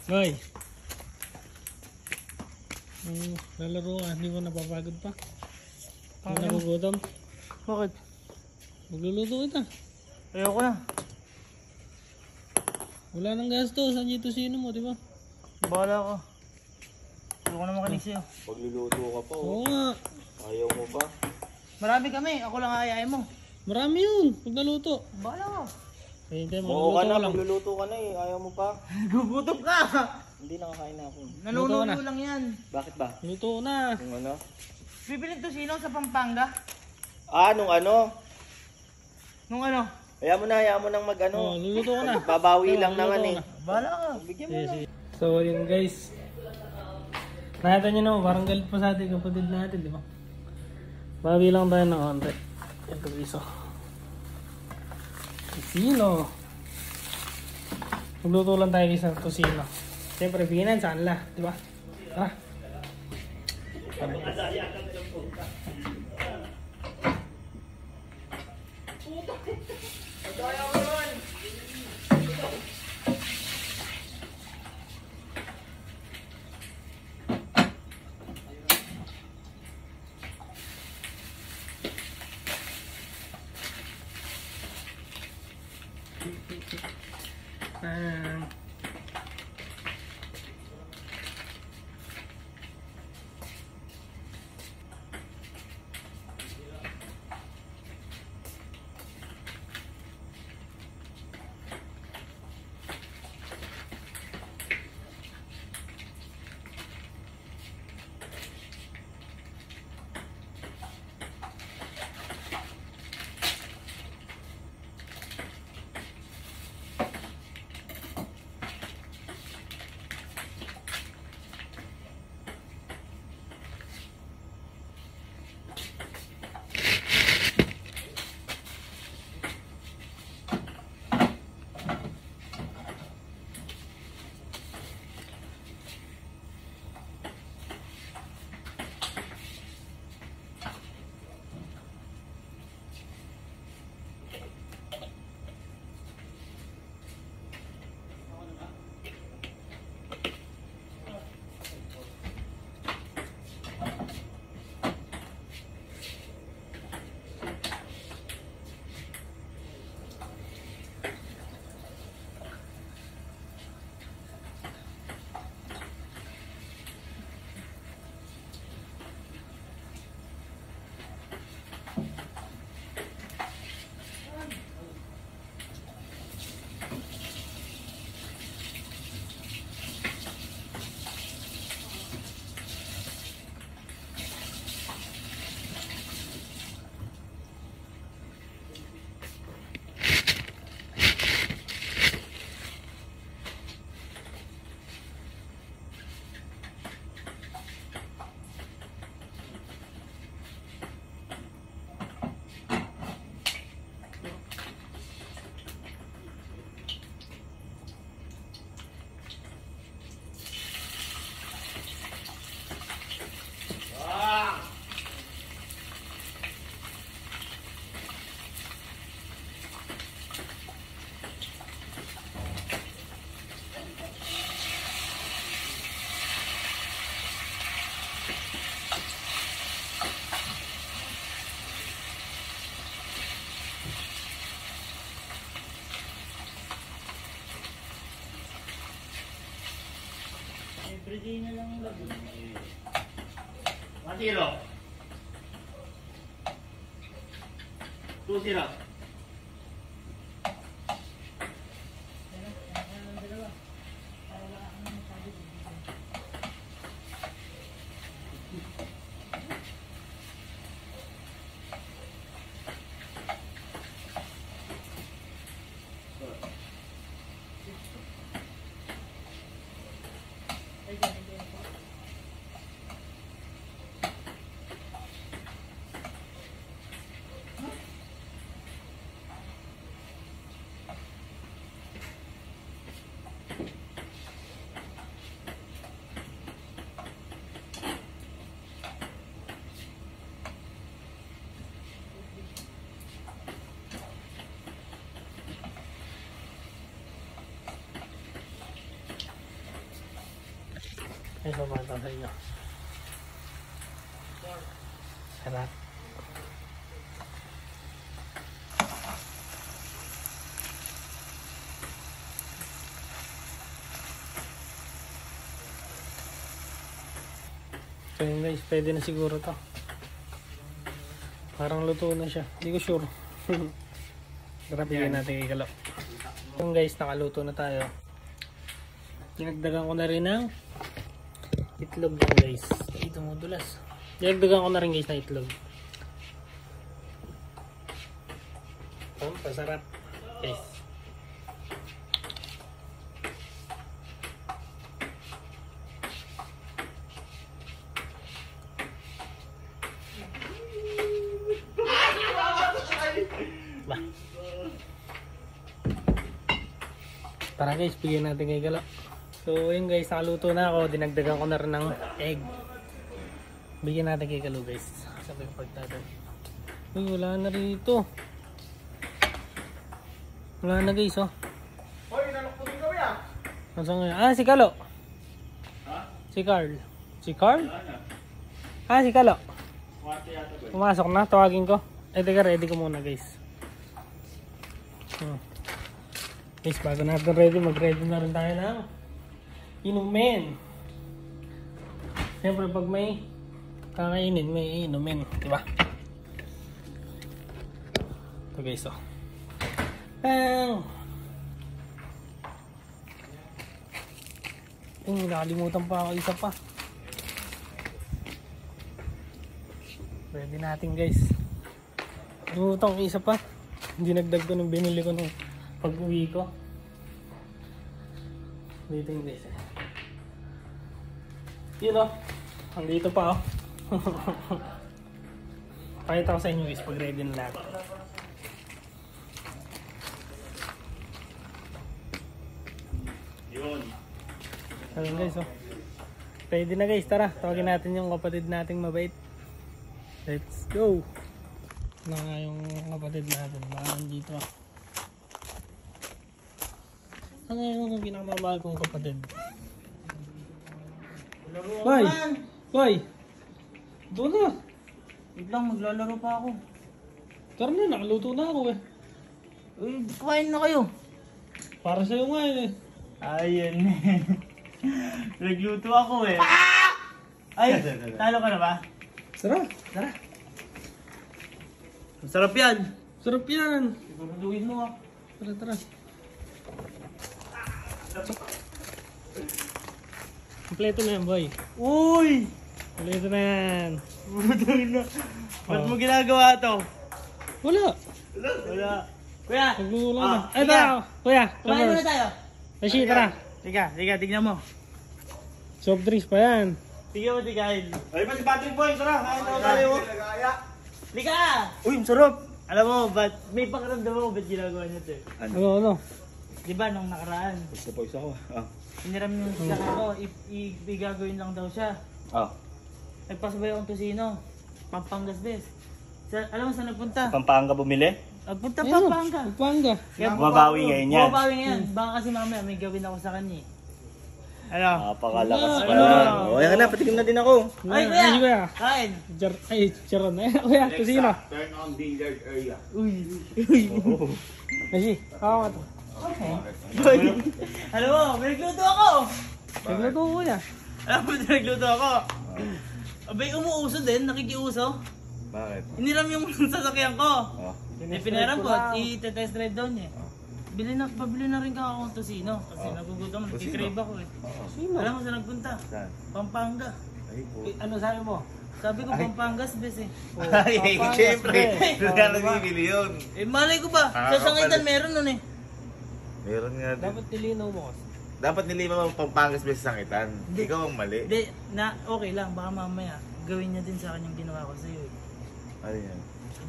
Hoy. Lalaro ka, hindi mo napapagod pa? Hindi mo nagugutom? Bakit? Magluluto kita. Ayoko na. Wala nang gasto, saan yung tosino mo, di ba? Bahala ko. Ayoko na makinig sa'yo. Pagluluto ka pa, Oo oh. nga. Ayaw mo pa. Marami kami, ako lang ayayain mo. Marami yun, pag naluto. Bahala ko. Eh, hindi, Oo ka magluluto na, ka lang. pagluluto ka na eh. Ayaw mo pa. Gugutom ka! Hindi nakakain na ako. Nanunulo lang yan. Bakit ba? Luto na. Yung ano? Bibilin to sino sa Pampanga? Ah, nung ano? Nung ano? Hayaan mo nang mag Oh, ano. luluto ka na. Babawi lang Luluto naman ka eh. na. Bahala ka. Bigyan mo Sige, lang. sige. So, yun guys. Nakita nyo naman, parang galit pa sa ating kapatid natin, di ba? Bawi lang tayo ng konti. Ito piso. Tosino. Magluto lang tayo isang tosino. Siyempre, binan sa kanila, di ba? Tara. Everyday na lang lagi. Matiro. 2-0. Ay, pamata sa inyo. Sarap. So yun guys, pwede na siguro to. Parang luto na siya. Hindi ko sure. Sarap, bigyan natin kay Kalo. Yung guys, nakaluto na tayo. Dinagdagan ko na rin ng itlog yan guys. Ay, tumudulas. Dinagdagan ko na rin guys na itlog. Pasarap guys. Tara guys, bigyan natin kay Kalo. So yun guys, nakaluto na ako. Dinagdagan ko na rin ng egg. Bigyan natin kay Kalo guys. Sabi ko pagtagal. Uy, wala na rito. Wala na guys, oh. Hoy, nanok po din kami ah. Nasaan ngayon? Ah, si Kalo. Ha? Si Carl. Si Carl? Ah, si Kalo. Pumasok na, tawagin ko. Eh, teka, ready ko muna guys. Guys, bago natin ready, mag-ready na rin tayo ng inumin. Siyempre, pag may kakainin, may inumin. Diba? Ito guys, oh. Bang! Nakalimutan pa ako, isa pa. Ready natin guys. Nakalimutan ko isa pa. Dinagdag ko nung binili ko nung pag-uwi ko. Dito yung guys. Yun o. Andito pa o. Pakita ko sa inyo guys pag ready na natin. Yun. Ayun guys o. Ready na guys. Tara. Tawagin natin yung kapatid nating mabait. Let's go. Na nga yung kapatid natin. Baka nandito o. Ano yung pinakamamahal kong kapatid? Boy! Boy! Doon na! Wait lang, maglalaro pa ako. Tara na, nakaluto na ako eh. Uy, kumain na kayo. Para sa'yo nga eh. Ayun. Nagluto ako eh. Ay, talo ka na ba? Sarap! Tara. Masarap yan. Sarap yan! Siguraduhin mo ah. Tara, tara. Kompleto na yan, boy. Uy! Kompleto na yan. Siguraduhin na. Ba't mo ginagawa to? Wala. Wala. Kuya! Nagluto Ah, na. Ay, sige. tara. Kuya, Kumain muna tayo. Rashi, tara. Tiga, tignan mo. Soft drinks pa yan. Tignan mo, tigahin. Ay, pa si Patrick Boy, tara. Kain na tayo. Lika! Uy, masarap! Alam mo, ba't may pakiramdam mo ba't ginagawa niya ito eh? Ano? Di ba nung nakaraan, Gusto po isa ko. hiniram yung sila ko, igagawin lang daw siya. Nagpasabay akong Tosino, Pampangas bes. Alam mo saan nagpunta? Pampanga bumili? Nagpunta Ayun, Pampanga. Panga. Kaya Bumabawi ngayon yan. Bumabawi ngayon. Baka kasi mamaya may gawin ako sa kanya eh. Ano? Napakalakas Ano? pala. O, yan na, patikim na din ako. Ay, Ay, kuya! kuya. Kain! Ay, charon na. Kuya, kusino. Turn on billiard area. Uy! Uy! Rashi, ako nga to. Boy! Alam mo, may nagluto ako! Nagluto ko kuya. Alam mo, nagluto ako. Abay, umuuso din, nakikiuso. Bakit? Iniram yung sasakyan ko. Oh. Eh, pinaram ko at i-test drive doon eh. Pabili na rin ka akong Tosino. Kasi nagugutom, nagkikrave ako eh. Sino? Alam mo saan nagpunta? Saan? Pampanga. Ay po. Ano sabi mo? Sabi ko Pampangas bes eh. Ay, siyempre. Doon ka Diba? nabibili yun. Eh malay ko ba? Sa Sangitan meron nun eh. Meron nga din. Dapat nilinaw mo kasi. Dapat nilima mo Pampangas beses sangitan. Ikaw ang mali. Hindi, na okay lang. Baka mamaya gawin niya din sa akin yung ginawa ko sa'yo eh. Ano yan?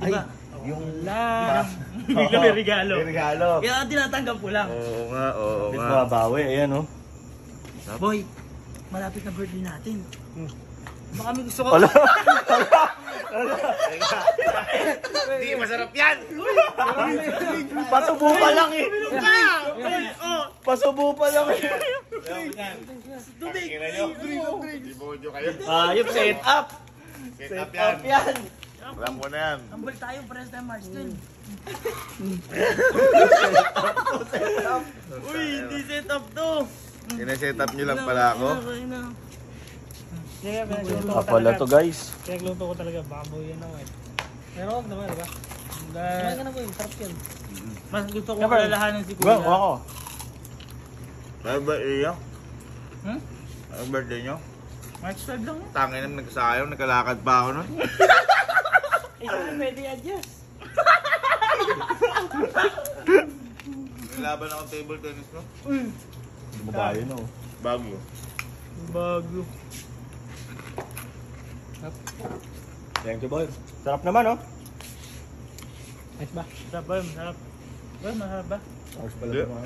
Diba? Yung... Wala. Bigla may regalo. May regalo. Kaya tinatanggap ko lang. Oo nga, oo nga. Bumabawi, ayan oh. Boy, malapit na birthday natin. Baka may gusto ko. Hindi, masarap yan! Pasubo pa lang eh! Pasubo pa lang eh! Pakinggan nyo. Demonyo kayo. Ayop, set up. Set up yan. Yan. Alam ko na yan. Ambal tayo, pares tayo March 10. Uy, hindi set up to. Sinaset up nyo lang pala ako. Kaya pinagluto ko Kapala talaga. to guys. Pinagluto ko talaga. Baboy yan ako eh. Pero huwag naman, diba? Kaya ka na boy, sarap yan. Mas gusto ko Kapal. kalalahanin si Bro, Kuya. ako. Ano birthday nyo? Hmm? Ano birthday nyo? March 12 lang yun. Tangin naman nagkasayang, nagkalakad pa ako nun. Eh, saan pwede adjust? Nilaban ako table tennis no? Bumabayo na oh. Bago. Bago. Thank you boy. Sarap naman oh. Nice ba? Masarap ba? Masarap. Boy, masarap ba? Ayos pala Hindi. naman.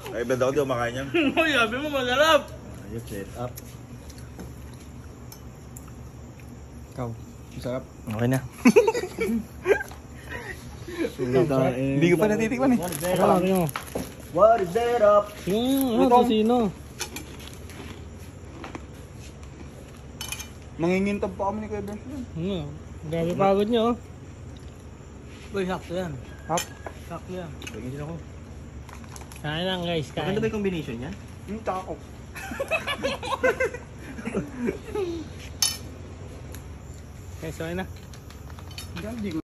Ay, bad ako di kumakain yan. Uy, sabi mo masarap. Ayos, set up. Ikaw, masarap. Okay na. Hindi ko pa natitikman eh. Ano, ano? What is that up? Yung ano, sino? Mangingintab pa kami ni Kuya Benz. Ano? Grabe pagod nyo, oh. Boy, sakto yan. Hap. Sakto yan. Tingin sila ko. Kain lang guys, kain. Maganda ba yung combination niyan? Yung tako. Okay, so ayun na. Hindi ko